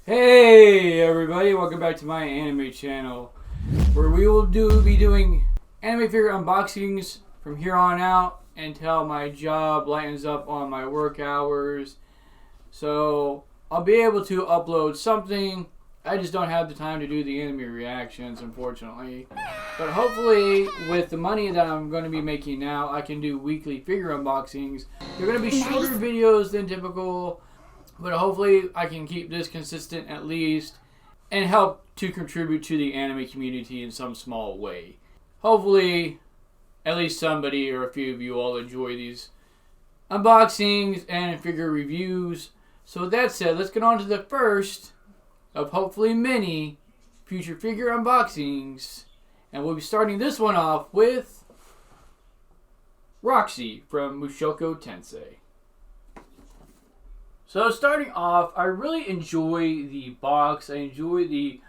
Hey everybody, welcome back to my anime channel, where we will be doing anime figure unboxings from here on out until my job lightens up on my work hours. So I'll be able to upload something. I just don't have the time to do the anime reactions, unfortunately. But hopefully, with the money that I'm going to be making now, I can do weekly figure unboxings. They're going to be shorter videos than typical, but hopefully I can keep this consistent at least and help to contribute to the anime community in some small way. Hopefully, at least somebody or a few of you all enjoy these unboxings and figure reviews. So with that said, let's get on to the first of hopefully many future figure unboxings. And we'll be starting this one off with Roxy from Mushoku Tensei. So starting off, I really enjoy the box. I enjoy the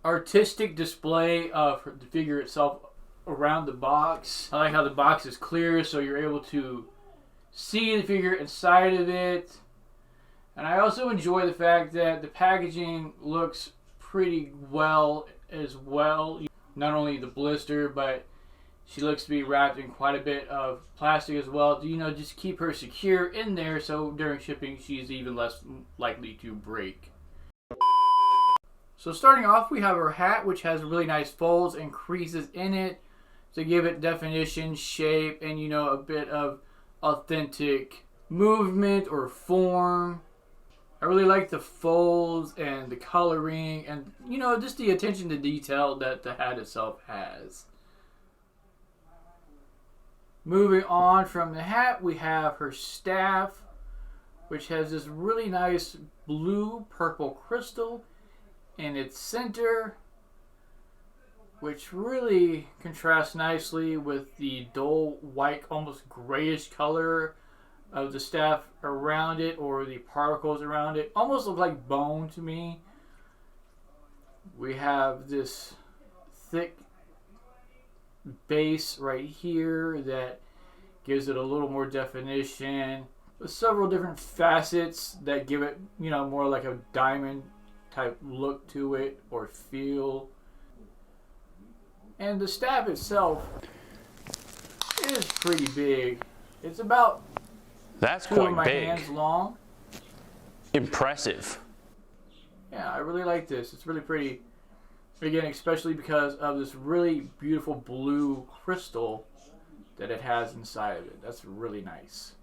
artistic display of the figure itself around the box. I like how the box is clear so you're able to see the figure inside of it. And I also enjoy the fact that the packaging looks pretty well as well. Not only the blister, but she looks to be wrapped in quite a bit of plastic as well to, just keep her secure in there so during shipping she's even less likely to break. So starting off, we have her hat, which has really nice folds and creases in it to give it definition, shape, and a bit of authentic movement or form. I really like the folds and the coloring and, just the attention to detail that the hat itself has. Moving on from the hat, we have her staff, which has this really nice blue-purple crystal in its center, which really contrasts nicely with the dull white, almost grayish color of the staff around it, or the particles around it. Almost look like bone to me. We have this thick base right here that gives it a little more definition, with several different facets that give it, more like a diamond type look to it or feel. And the staff itself is pretty big. It's about two of my hands long. Impressive. Yeah, I really like this. It's really pretty. Again, especially because of this really beautiful blue crystal that it has inside of it. That's really nice.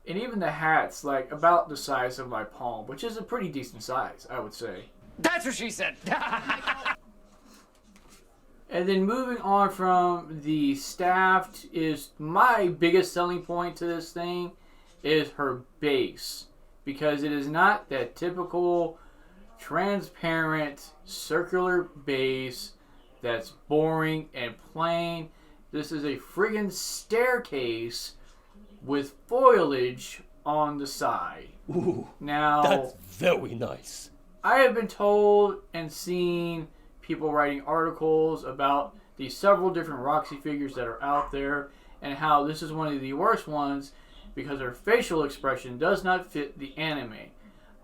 And even the hat's like about the size of my palm, which is a pretty decent size, I would say. That's what she said. And then moving on from the staff is my biggest selling point to this thing is her base, because it is not that typical transparent circular base that's boring and plain. This is a friggin' staircase with foliage on the side. Ooh, now that's very nice. I have been told and seen people writing articles about the several different Roxy figures that are out there and how this is one of the worst ones because her facial expression does not fit the anime.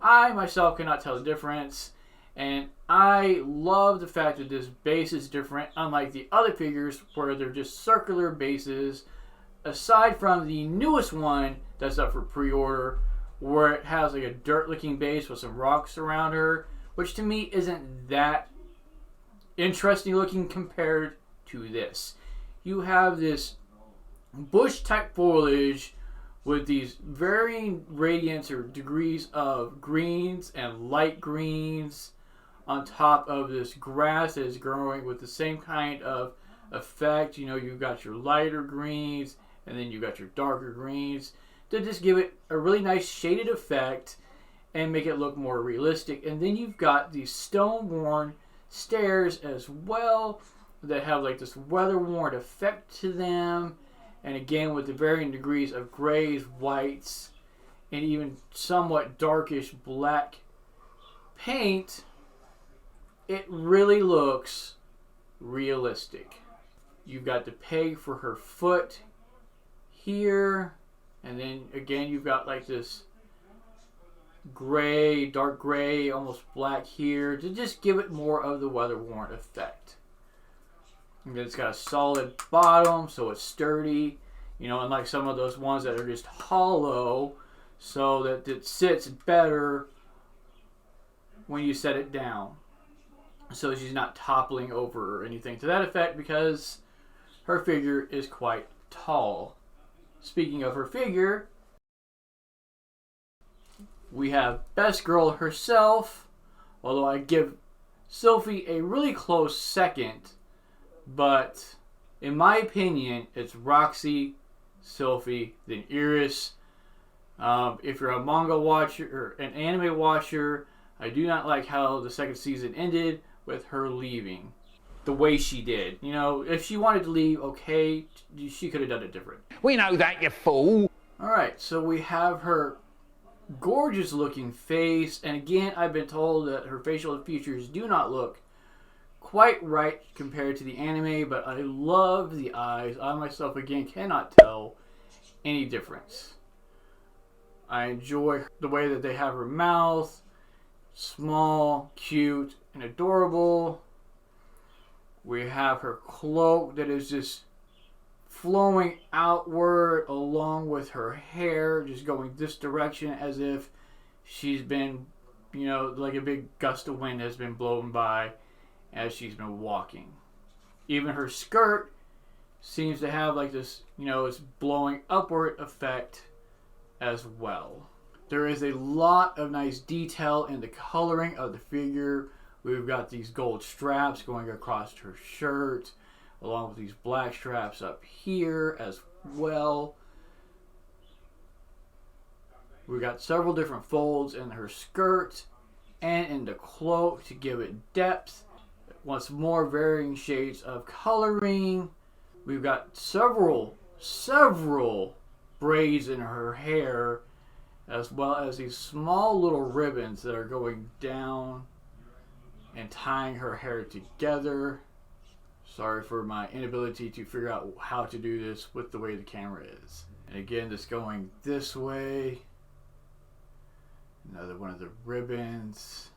I myself cannot tell the difference, and I love the fact that this base is different, unlike the other figures where they're just circular bases, aside from the newest one that's up for pre-order, where it has like a dirt-looking base with some rocks around her, which to me isn't that interesting looking compared to this. You have this bush-type foliage with these varying radiance or degrees of greens and light greens on top of this grass that is growing with the same kind of effect. You've got your lighter greens and then you've got your darker greens to just give it a really nice shaded effect and make it look more realistic. And then you've got these stone-worn stairs as well that have like this weather-worn effect to them. And again, with the varying degrees of grays, whites, and even somewhat darkish black paint, it really looks realistic. You've got the peg for her foot here, and then again you've got like this gray, dark gray, almost black here to just give it more of the weather-worn effect. And it's got a solid bottom, so it's sturdy. You know, unlike some of those ones that are just hollow, so that it sits better when you set it down. So she's not toppling over or anything to that effect because her figure is quite tall. Speaking of her figure, we have Best Girl herself, although I give Sylphie a really close second, but in my opinion, it's Roxy, Sylphie, then Eris. If you're a manga watcher or an anime watcher, I do not like how the second season ended with her leaving the way she did. You know, if she wanted to leave, okay, she could have done it different. We know that, you fool. Alright, so we have her gorgeous looking face, and again, I've been told that her facial features do not look quite right compared to the anime, but I love the eyes. I myself, again, cannot tell any difference. I enjoy the way that they have her mouth, small, cute, and adorable. We have her cloak that is just flowing outward along with her hair, just going this direction as if she's been, you know, like a big gust of wind has been blown by as she's been walking. Even her skirt seems to have like this, you know, it's blowing upward effect as well. There is a lot of nice detail in the coloring of the figure. We've got these gold straps going across her shirt, along with these black straps up here as well. We've got several different folds in her skirt and in the cloak to give it depth. Once more, varying shades of coloring. We've got several braids in her hair, as well as these small little ribbons that are going down and tying her hair together. Sorry for my inability to figure out how to do this with the way the camera is. And again, just going this way. Another one of the ribbons.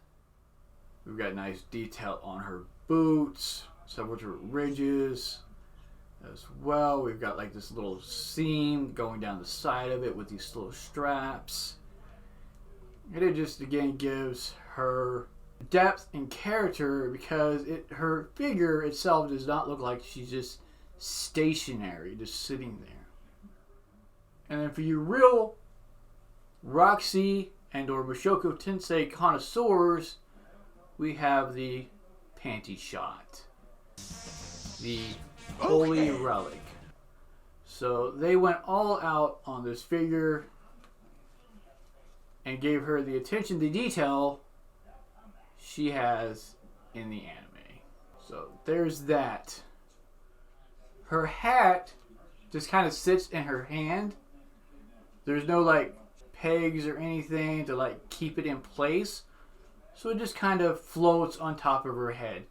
We've got nice detail on her boots, several different ridges as well. We've got like this little seam going down the side of it with these little straps. And it just again gives her depth and character because her figure itself does not look like she's just stationary, just sitting there. And then for you real Roxy and or Mushoku Tensei connoisseurs, we have the panty shot, the holy relic. So they went all out on this figure and gave her the attention to detail she has in the anime. So there's that. Her hat just kind of sits in her hand. There's no like pegs or anything to like keep it in place. So it just kind of floats on top of her head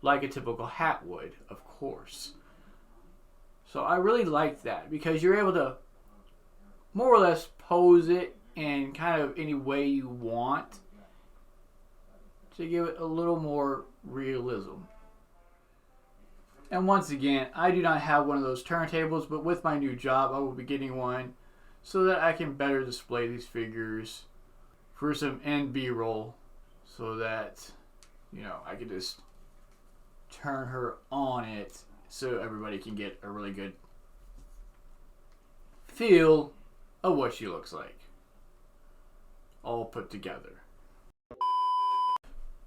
like a typical hat would, of course. So I really like that because you're able to more or less pose it in kind of any way you want to give it a little more realism. And once again, I do not have one of those turntables, but with my new job, I will be getting one so that I can better display these figures for some end B-roll so that, you know, I can just turn her on it so everybody can get a really good feel of what she looks like all put together.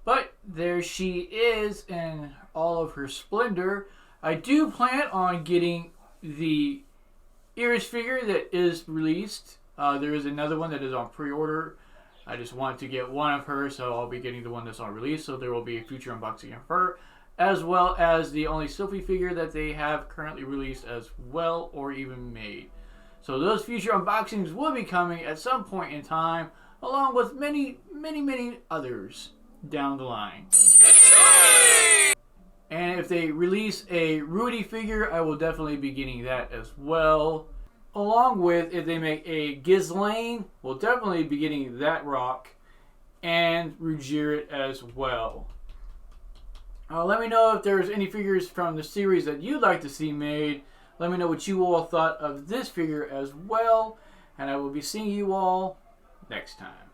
But there she is in all of her splendor. I do plan on getting the Eris figure that is released. There is another one that is on pre-order. I just want to get one of her, so I'll be getting the one that's on release. So there will be a future unboxing of her, as well as the only Sylphie figure that they have currently released as well, or even made. So those future unboxings will be coming at some point in time, along with many others down the line. And if they release a Rudy figure, I will definitely be getting that as well. Along with, if they make a Gizanime, we'll definitely be getting that rock, and Rujirit as well. Let me know if there's any figures from the series that you'd like to see made. Let me know what you all thought of this figure as well. And I will be seeing you all next time.